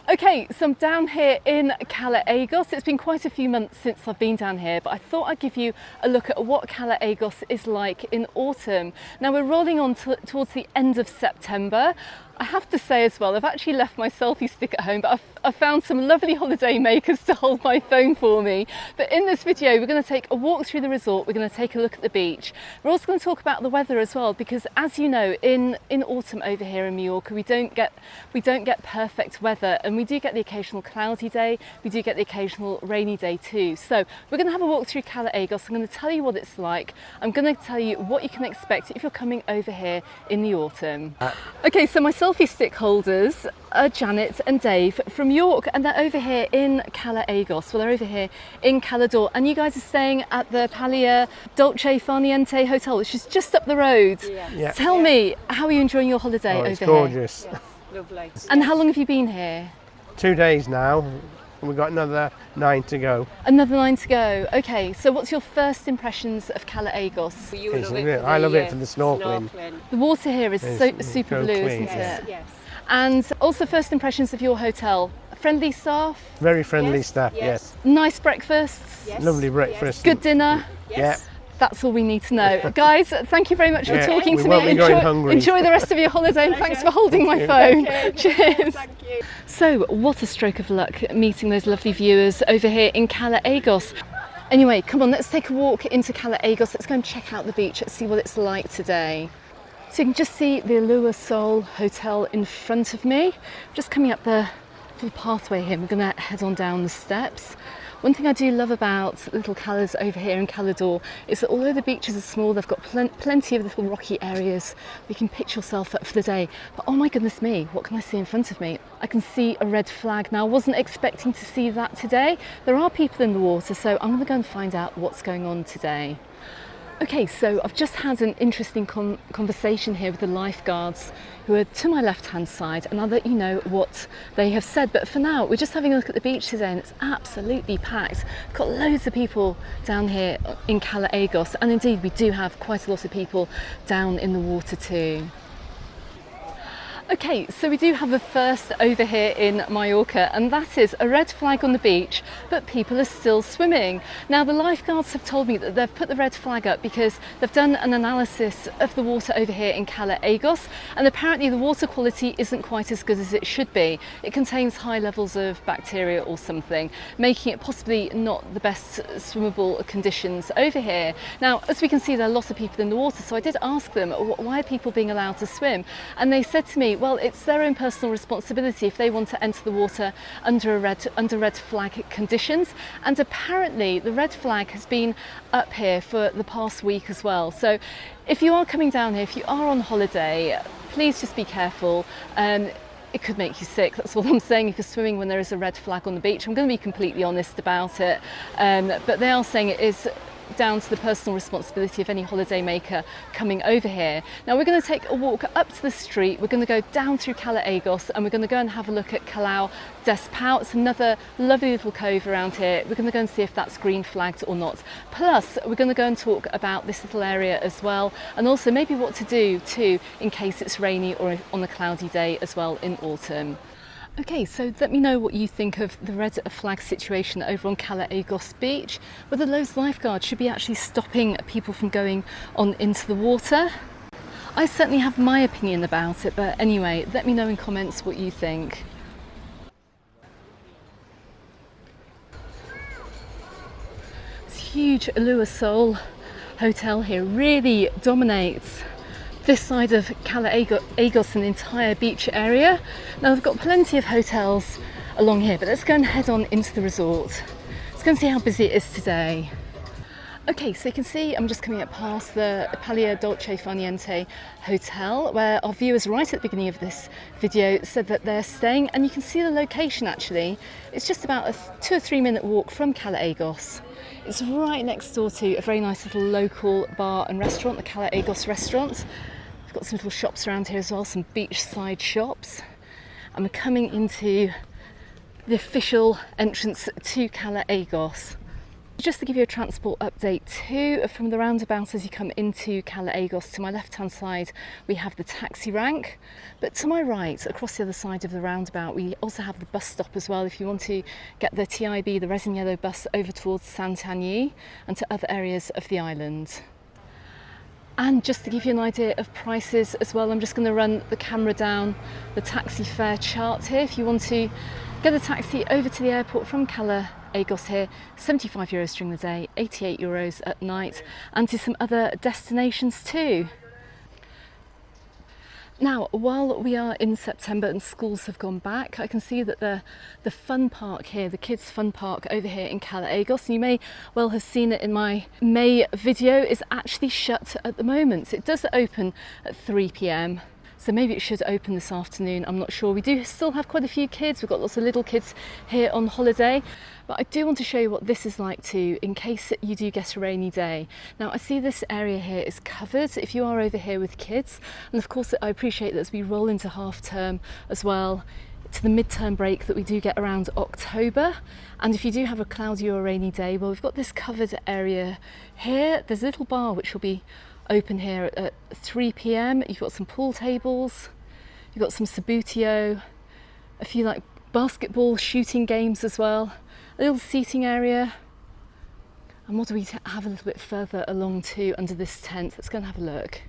Okay, so I'm down here in Cala Egos. It's been quite a few months since I've been down here, but I thought I'd give you a look at what Cala Egos is like in autumn. Now we're rolling on towards the end of September. I have to say as well, I've actually left my selfie stick at home, but I've found some lovely holiday makers to hold my phone for me. But in this video, we're going to take a walk through the resort. We're going to take a look at the beach. We're also going to talk about the weather as well, because as you know, in autumn over here in Mallorca, we don't get perfect weather, and we do get the occasional cloudy day. We do get the occasional rainy day too. So we're going to have a walk through Cala Egos. I'm going to tell you what it's like. I'm going to tell you what you can expect if you're coming over here in the autumn. Okay, so my selfie stick holders are Janet and Dave from York, and they're over here in Cala Egos. Well, they're over here in Caló, and you guys are staying at the Palma de Mallorca hotel, which is just up the road. Yeah. Tell me, how are you enjoying your holiday over it's here? gorgeous. Yeah, lovely. And how long have you been here? 2 days now, and we've got another 9 to go. Another 9 to go. Okay, so what's your first impressions of Cala Egos? I love it for the snorkeling. The water here is It's super so blue, clean. isn't Yes, it? yes. And also first impressions of your hotel. Friendly staff, Very friendly Yes, staff, yes. yes. nice breakfasts, Yes. Lovely breakfast. good dinner. Yes. That's all we need to know. Guys, thank you very much for Yeah, talking we to won't me. be going hungry. Enjoy the rest of your holiday, and thanks for holding my phone. Cheers. Thank you. So, what a stroke of luck meeting those lovely viewers over here in Cala Egos. Anyway, come on, let's take a walk into Cala Egos. Let's go and check out the beach. Let's see what it's like today. So you can just see the Allure Sol Hotel in front of me. Just coming up the little pathway here. We're going to head on down the steps. One thing I do love about little Calas over here in Caló is that although the beaches are small, they've got plenty of little rocky areas where you can pitch yourself up for the day. But oh my goodness me, what can I see in front of me? I can see a red flag. Now, I wasn't expecting to see that today. There are people in the water, so I'm going to go and find out what's going on today. Okay, so I've just had an interesting conversation here with the lifeguards who are to my left-hand side, and I'll let you know what they have said. But for now, we're just having a look at the beach today, and it's absolutely packed. We've got loads of people down here in Cala Egos, and indeed we do have quite a lot of people down in the water too. Okay, so we do have a first over here in Mallorca, and that is a red flag on the beach, but people are still swimming. Now, the lifeguards have told me that they've put the red flag up because they've done an analysis of the water over here in Cala Egos, and apparently the water quality isn't quite as good as it should be. It contains high levels of bacteria or something, making it possibly not the best swimmable conditions over here. Now, as we can see, there are lots of people in the water, so I did ask them, why are people being allowed to swim? And they said to me, well, it's their own personal responsibility if they want to enter the water under red flag conditions. And apparently the red flag has been up here for the past week as well. So if you are coming down here, if you are on holiday, please just be careful. It could make you sick, that's all I'm saying, if you're swimming when there is a red flag on the beach. I'm going to be completely honest about it, but they are saying it is down to the personal responsibility of any holiday maker coming over here. Now we're going to take a walk up to the street. We're going to go down through Cala Egos, and we're going to go and have a look at Cala Des Pou. It's another lovely little cove around here. We're going to go and see if that's green flagged or not. Plus, we're going to go and talk about this little area as well, and also maybe what to do too in case it's rainy or on a cloudy day as well in autumn. Okay, so let me know what you think of the red flag situation over on Cala Egos beach, whether those lifeguards should be actually stopping people from going on into the water. I certainly have my opinion about it, but anyway, let me know in comments what you think. This huge Allure Sol hotel here really dominates this side of Cala Egos, an entire beach area. Now they've got plenty of hotels along here, but let's go and head on into the resort. Let's go and see how busy it is today. Okay, so you can see I'm just coming up past the Palma de Mallorca hotel, where our viewers right at the beginning of this video said that they're staying, and you can see the location actually. It's just about a 2 or 3 minute walk from Cala Egos. It's right next door to a very nice little local bar and restaurant, the Cala Egos restaurant. We've got some little shops around here as well, some beachside shops. And we're coming into the official entrance to Cala Egos. Just to give you a transport update too, from the roundabout as you come into Cala Egos, to my left hand side we have the taxi rank, but to my right across the other side of the roundabout we also have the bus stop as well if you want to get the TIB, the resin yellow bus, over towards Santanyí and to other areas of the island. And just to give you an idea of prices as well, I'm just going to run the camera down the taxi fare chart here. If you want to get a taxi over to the airport from Cala Egos here, €75 during the day, €88 at night, and to some other destinations too. Now, while we are in September and schools have gone back, I can see that the fun park here, the kids fun park over here in Cala Egos, and you may well have seen it in my May video, is actually shut at the moment. It does open at 3 p.m. So maybe it should open this afternoon, I'm not sure. We do still have quite a few kids, we've got lots of little kids here on holiday, but I do want to show you what this is like too, in case you do get a rainy day. Now I see this area here is covered if you are over here with kids, and of course I appreciate that as we roll into half term as well, to the mid-term break that we do get around October, and if you do have a cloudy or a rainy day, well, we've got this covered area here. There's a little bar which will be open here at 3 p.m. You've got some pool tables, you've got some sabutio, a few like basketball shooting games as well, a little seating area. And what do we have a little bit further along too under this tent? Let's go and have a look.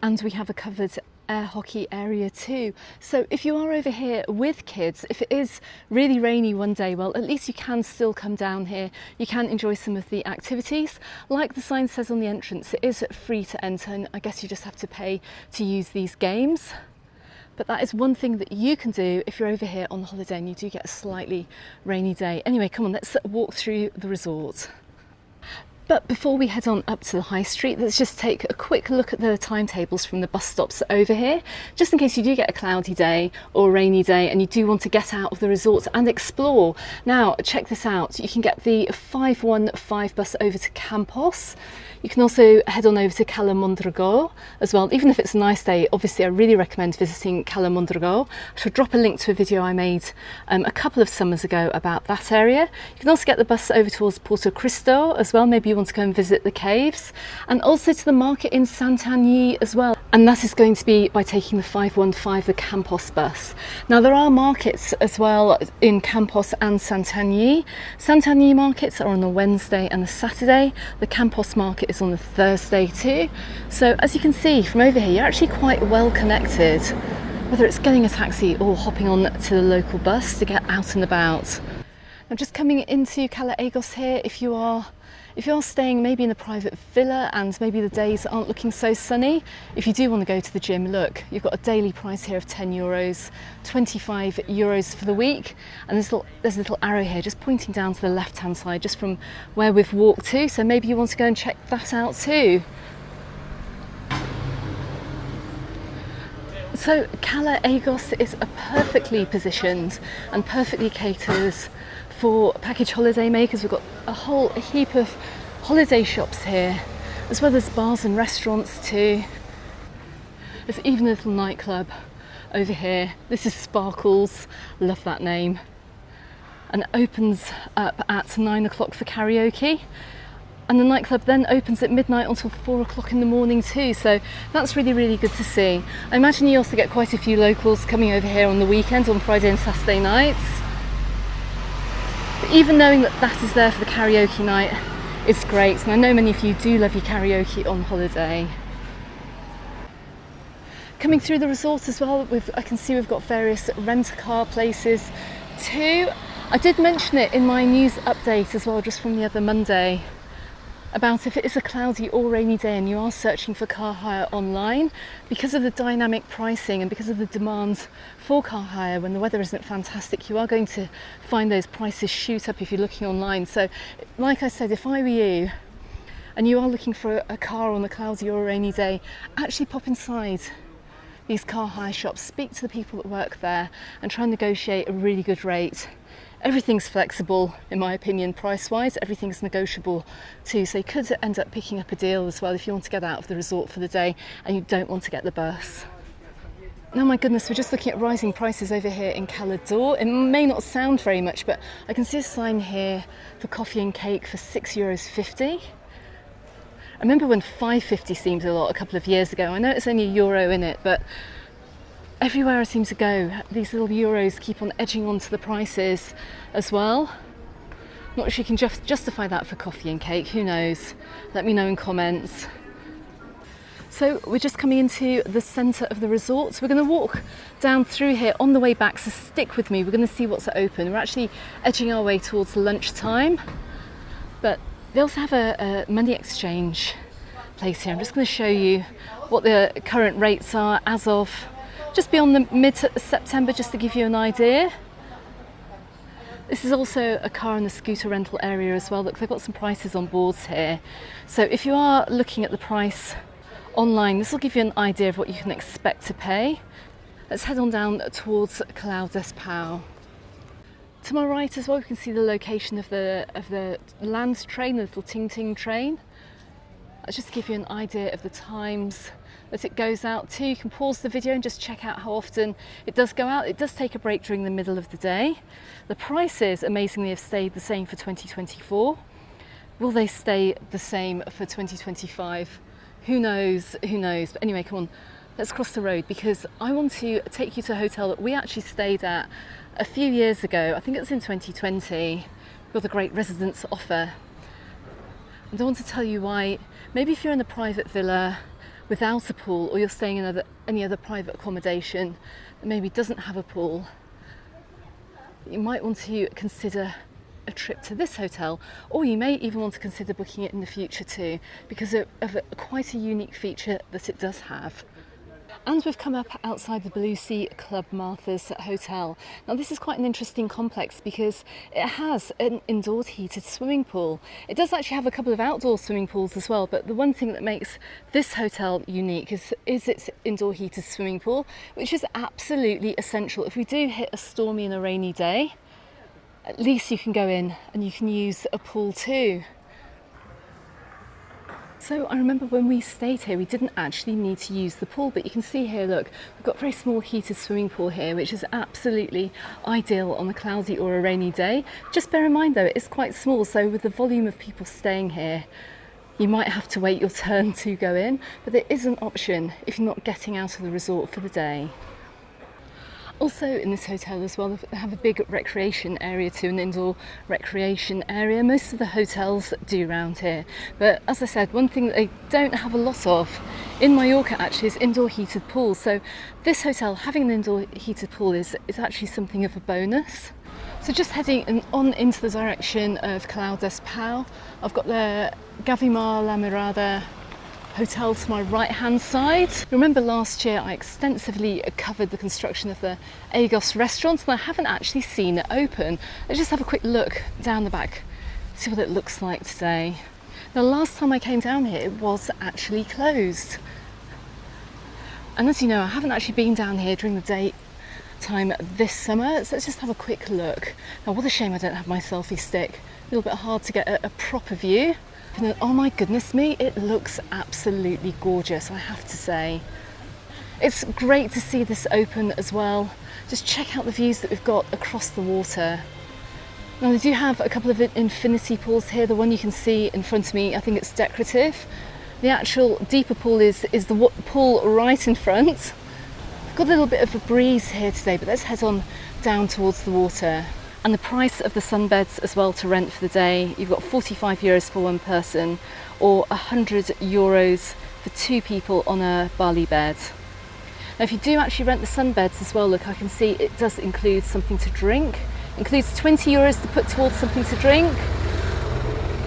And we have a covered air hockey area too. So if you are over here with kids, if it is really rainy one day, well, at least you can still come down here. You can enjoy some of the activities. Like the sign says on the entrance, it is free to enter, and I guess you just have to pay to use these games. But that is one thing that you can do if you're over here on holiday and you do get a slightly rainy day. Anyway, come on, let's walk through the resort. But before we head on up to the high street, let's just take a quick look at the timetables from the bus stops over here, just in case you do get a cloudy day or a rainy day and you do want to get out of the resort and explore. Now, check this out. You can get the 515 bus over to Campos. You can also head on over to Cala Mondragó as well. Even if it's a nice day, obviously I really recommend visiting Cala Mondragó. I shall drop a link to a video I made a couple of summers ago about that area. You can also get the bus over towards Porto Cristo as well. Maybe you want to go and visit the caves, and also to the market in Santanyí as well. And that is going to be by taking the 515, the Campos bus. Now there are markets as well in Campos and Santanyí. Santanyí markets are on the Wednesday and the Saturday. The Campos market is on the Thursday too. So as you can see from over here, you're actually quite well connected, whether it's getting a taxi or hopping on to the local bus to get out and about. Now just coming into Cala Egos here, if you are staying maybe in a private villa and maybe the days aren't looking so sunny, if you do want to go to the gym, look, you've got a daily price here of €10, €25 for the week, and there's a little arrow here just pointing down to the left hand side just from where we've walked to, so maybe you want to go and check that out too. So Cala Egos is a perfectly positioned and perfectly caters for package holiday makers. We've got a whole heap of holiday shops here, as well as bars and restaurants too. There's even a little nightclub over here. This is Sparkles, love that name. And it opens up at 9 o'clock for karaoke. And the nightclub then opens at midnight until 4 o'clock in the morning too, so that's really, really good to see. I imagine you also get quite a few locals coming over here on the weekend, on Friday and Saturday nights. But even knowing that that is there for the karaoke night is great, and I know many of you do love your karaoke on holiday. Coming through the resort as well, I can see we've got various rent-a-car places too. I did mention it in my news update as well, just from the other Monday, about if it is a cloudy or rainy day and you are searching for car hire online, because of the dynamic pricing and because of the demand for car hire when the weather isn't fantastic, you are going to find those prices shoot up if you're looking online. So like I said, if I were you and you are looking for a car on a cloudy or a rainy day, actually pop inside these car hire shops, speak to the people that work there and try and negotiate a really good rate. Everything's flexible, in my opinion, price-wise. Everything's negotiable too, so you could end up picking up a deal as well if you want to get out of the resort for the day and you don't want to get the bus. Now, my goodness, we're just looking at rising prices over here in Cala Des Pou. It may not sound very much, but I can see a sign here for coffee and cake for €6.50. I remember when €5.50 seemed a lot a couple of years ago. I know it's only €1 in it, but everywhere I seem to go, these little euros keep on edging onto the prices as well. Not sure you can justify that for coffee and cake, who knows? Let me know in comments. So we're just coming into the centre of the resort. So we're going to walk down through here on the way back, so stick with me. We're going to see what's open. We're actually edging our way towards lunchtime, but they also have a money exchange place here. I'm just going to show you what the current rates are as of just beyond the mid-September, just to give you an idea. This is also a car and a scooter rental area as well. Look, they've got some prices on boards here. So if you are looking at the price online, this will give you an idea of what you can expect to pay. Let's head on down towards Cala Des Pou. To my right as well, you can see the location of the land train, the little ting ting train. That's just to give you an idea of the times that it goes out to. You can pause the video and just check out how often it does go out. It does take a break during the middle of the day. The prices amazingly have stayed the same for 2024. Will they stay the same for 2025? Who knows, who knows? But anyway, come on, let's cross the road, because I want to take you to a hotel that we actually stayed at a few years ago. I think it was in 2020. We got a great residence offer. And I want to tell you why. Maybe if you're in a private villa without a pool, or you're staying in any other private accommodation that maybe doesn't have a pool, you might want to consider a trip to this hotel, or you may even want to consider booking it in the future too, because of quite a unique feature that it does have. And we've come up outside the Blue Sea Club Martha's Hotel. Now this is quite an interesting complex because it has an indoor heated swimming pool. It does actually have a couple of outdoor swimming pools as well, but the one thing that makes this hotel unique is its indoor heated swimming pool, which is absolutely essential. If we do hit a stormy and a rainy day, at least you can go in and you can use a pool too. So I remember when we stayed here, we didn't actually need to use the pool, but you can see here, look, we've got a very small heated swimming pool here, which is absolutely ideal on a cloudy or a rainy day. Just bear in mind though, it's quite small, so with the volume of people staying here, you might have to wait your turn to go in, but there is an option if you're not getting out of the resort for the day. Also in this hotel as well, they have a big recreation area too, an indoor recreation area. Most of the hotels do around here, but as I said, one thing that they don't have a lot of in Mallorca actually is indoor heated pools. So this hotel having an indoor heated pool is actually something of a bonus. So just heading on into the direction of Cala Des Pou, I've got the Gavimar La Mirada hotel to my right hand side. Remember last year I extensively covered the construction of the Egos restaurant, and I haven't actually seen it open. Let's just have a quick look down the back, see what it looks like today. Now last time I came down here it was actually closed, and as you know I haven't actually been down here during the daytime this summer, so let's just have a quick look. Now what a shame I don't have my selfie stick, a little bit hard to get a proper view. And oh my goodness me, it looks absolutely gorgeous, I have to say. It's great to see this open as well. Just check out the views that we've got across the water. Now they do have a couple of infinity pools here. The one you can see in front of me, I think it's decorative. The actual deeper pool is the pool right in front. We've got a little bit of a breeze here today, but let's head on down towards the water. And the price of the sunbeds as well to rent for the day, you've got €45 for one person, or €100 for two people on a Bali bed. Now if you do actually rent the sunbeds as well, look, I can see it does include something to drink. It includes €20 to put towards something to drink.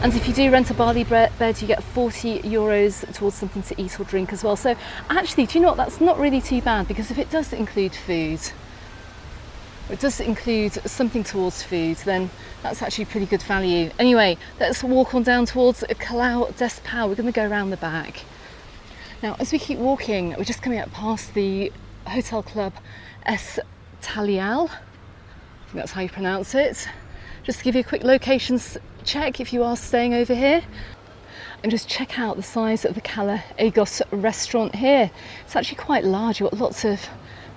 And if you do rent a Bali bed, you get €40 towards something to eat or drink as well. So actually, do you know what, that's not really too bad, because if it does include food, it does include something towards food, then that's actually pretty good value. Anyway, let's walk on down towards Cala Des Pou. We're going to go around the back. Now, as we keep walking, we're just coming up past the Hotel Club Es Talial. I think that's how you pronounce it. Just to give you a quick locations check if you are staying over here. And just check out the size of the Cala Egos restaurant here. It's actually quite large. You've got lots of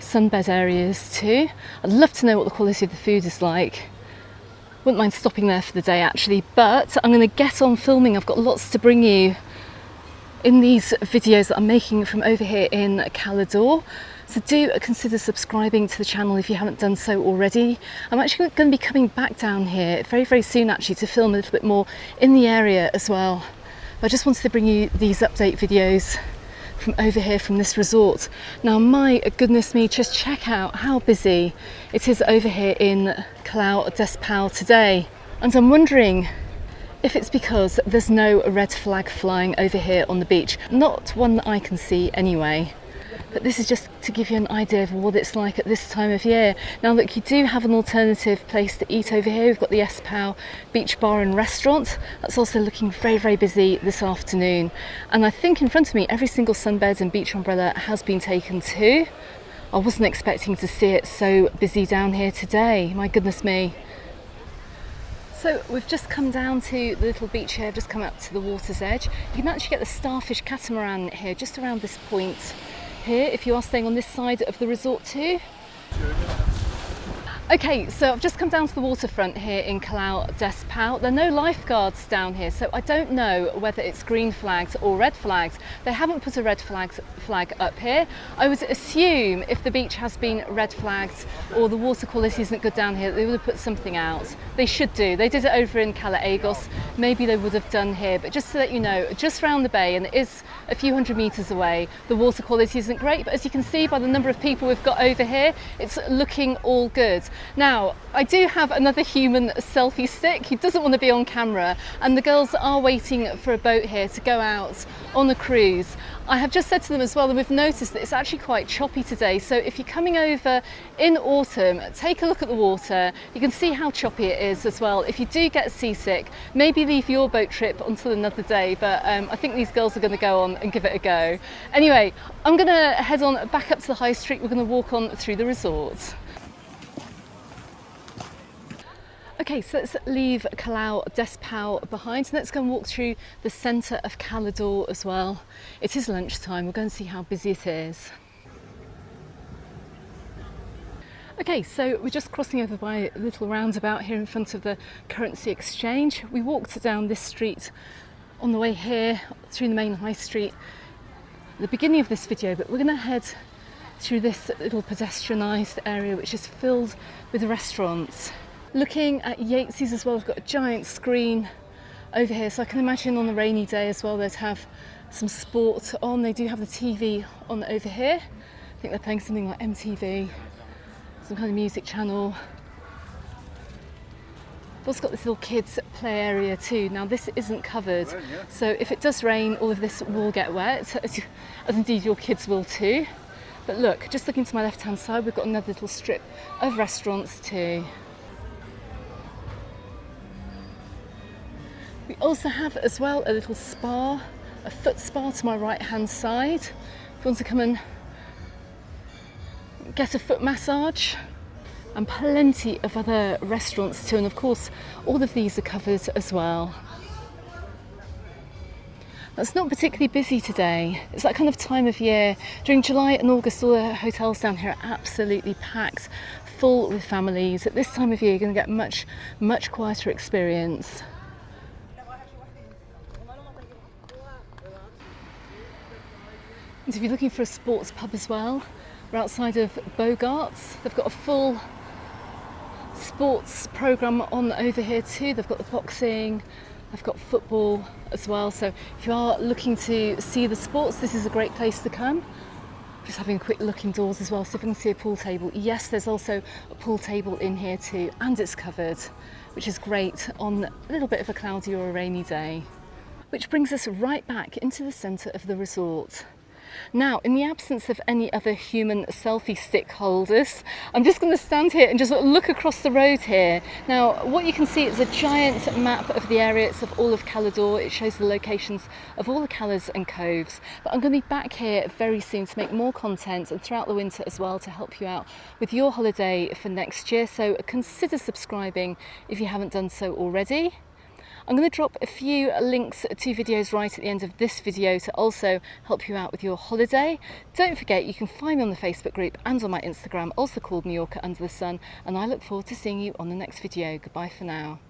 sunbed areas too. I'd love to know what the quality of the food is like. Wouldn't mind stopping there for the day actually, but I'm going to get on filming. I've got lots to bring you in these videos that I'm making from over here in Caló. So do consider subscribing to the channel if you haven't done so already. I'm actually going to be coming back down here very, very soon actually to film a little bit more in the area as well. But I just wanted to bring you these update videos from over here from this resort. Now my goodness me, just check out how busy it is over here in Cala Des Pou today. And I'm wondering if it's because there's no red flag flying over here on the beach. Not one that I can see anyway. But this is just to give you an idea of what it's like at this time of year. Now look, you do have an alternative place to eat over here. We've got the Des Pou Beach Bar and Restaurant. That's also looking very, very busy this afternoon. And I think in front of me, every single sunbed and beach umbrella has been taken too. I wasn't expecting to see it so busy down here today. My goodness me. So we've just come down to the little beach here, just come up to the water's edge. You can actually get the starfish catamaran here, just around this point here, if you are staying on this side of the resort too. Okay, so I've just come down to the waterfront here in Cala Des Pou. There are no lifeguards down here, so I don't know whether it's green flags or red flags. They haven't put a red flag up here. I would assume if the beach has been red flagged or the water quality isn't good down here, they would have put something out. They should do. They did it over in Cala Egos. Maybe they would have done here, but just to let you know, just round the bay, and it is a few hundred metres away, the water quality isn't great, but as you can see by the number of people we've got over here, it's looking all good. Now, I do have another human selfie stick. He doesn't want to be on camera, and the girls are waiting for a boat here to go out on a cruise. I have just said to them as well that we've noticed that it's actually quite choppy today, so if you're coming over in autumn, take a look at the water. You can see how choppy it is as well. If you do get seasick, maybe leave your boat trip until another day, but I think these girls are going to go on and give it a go. Anyway, I'm going to head on back up to the high street. We're going to walk on through the resort. Okay, so let's leave Cala Des Pou behind and let's go and walk through the centre of Caló as well. It is lunchtime, we're going to see how busy it is. Okay, so we're just crossing over by a little roundabout here in front of the currency exchange. We walked down this street on the way here through the main high street at the beginning of this video, but we're going to head through this little pedestrianised area which is filled with restaurants. Looking at Yates's as well, we've got a giant screen over here, so I can imagine on a rainy day as well they'd have some sport on. They do have the TV on over here. I think they're playing something like MTV, some kind of music channel. They've also got this little kids play area too. Now this isn't covered, so if it does rain all of this will get wet, as indeed your kids will too. But look, just looking to my left hand side, we've got another little strip of restaurants too. We also have as well a little spa, a foot spa to my right hand side. If you want to come and get a foot massage, and plenty of other restaurants too, and of course all of these are covered as well. It's not particularly busy today. It's that kind of time of year. During July and August, all the hotels down here are absolutely packed, full with families. At this time of year, you're going to get much quieter experience. And if you're looking for a sports pub as well, we're outside of Bogart's. They've got a full sports programme on over here too. They've got the boxing, they've got football as well. So if you are looking to see the sports, this is a great place to come. Just having a quick look indoors as well, so if you can see a pool table. Yes, there's also a pool table in here too, and it's covered, which is great on a little bit of a cloudy or a rainy day. Which brings us right back into the centre of the resort. Now, in the absence of any other human selfie stick holders, I'm just going to stand here and just look across the road here. Now, what you can see is a giant map of the areas of all of Caló. It shows the locations of all the calas and coves. But I'm going to be back here very soon to make more content and throughout the winter as well to help you out with your holiday for next year. So consider subscribing if you haven't done so already. I'm going to drop a few links to videos right at the end of this video to also help you out with your holiday. Don't forget, you can find me on the Facebook group and on my Instagram, also called Mallorca Under the Sun, and I look forward to seeing you on the next video. Goodbye for now.